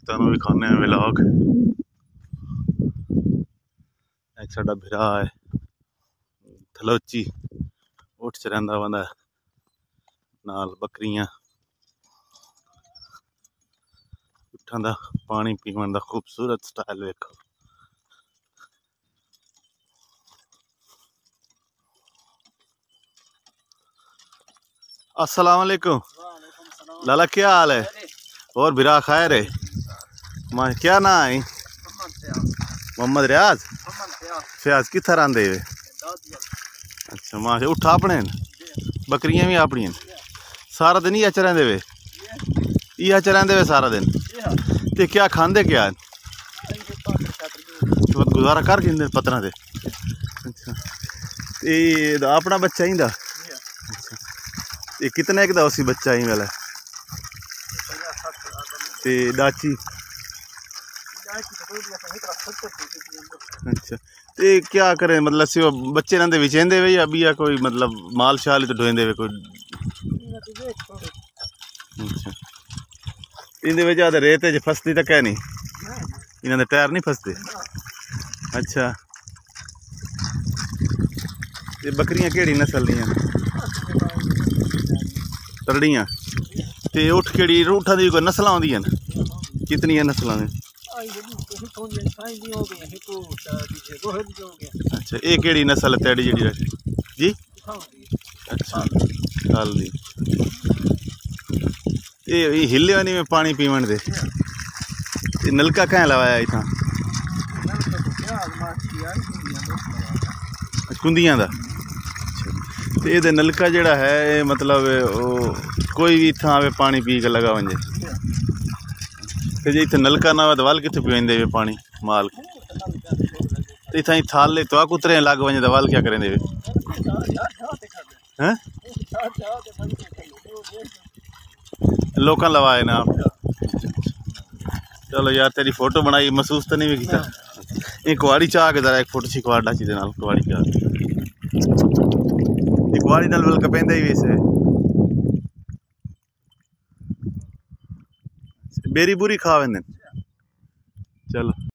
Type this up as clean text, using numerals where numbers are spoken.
तुहानू विखाने व्लॉग। एक साडा भिरा है थलोची, उठ च रहिंदा बंदा नाल बकरियां। उठां दा पानी पीवन दा खूबसूरत स्टाइल वेखो। अस्सलाम वालेकुम लाला, क्या हाल है? और भिरा खैर है? क्या ना है? मोहम्मद रियाज फयाज कित्थे रहिंदे वे? अच्छा माशा उठा अपने बकरियां भी अपनी सारा दिन इ'यै च रहिंदे वे? इ'यै च रहिंदे वे सारा दिन? ते क्या खांदे क्या? गुजारा कर किंदे पत्तरां ते? अच्छा ते अपना बच्चा इंदा? ये कितने का उसी बच्चा ही वाला? ते दाची? अच्छा ते क्या करें मतलब से बच्चे रहंदे विचेंदे वे या बिया कोई मतलब माल शाल ही तो ढोएंदे वे कोई? अच्छा इंदे वजह ते रेत च फसदी तक है नहीं? इन्हां दे टायर नहीं फसदे? अच्छा ते बकरियां केड़ी नस्ल दियां? तरड़ियां? ते उठ केड़ी उठां दी कोई नस्लां होंदियां न? कितनियां नस्लां ने? अच्छा ये केड़ी नस्ल है तेरी जेड़ी जी? अच्छा कल दी ये हिले नहीं में पानी पीवन दे? नलका कहाँ लवाया इतना? कुंदियां दा? तो ये नलका जड़ा है मतलब कोई भी इतना आवे पानी पी के लगा वजे? तो जे इतने नलका ना हो तो वाल कितने पीवेंदे वे पानी माल? तो इतना थाले तो कुतरे लग वजे तो वाल क्या करेंदे वे? हैं लोकां लवाए ना आप? चलो यार तेरी फोटो बनाई महसूस तो नहीं भी किया? एक कुआड़ी चाह के जरा एक फोटो सी कुआड़ डाची दे नाल कुआड़ी क्या कुआड़ी नाल बल्कि पेंदा ही वैसे बेरी बुरी खा वेंदे? चलो।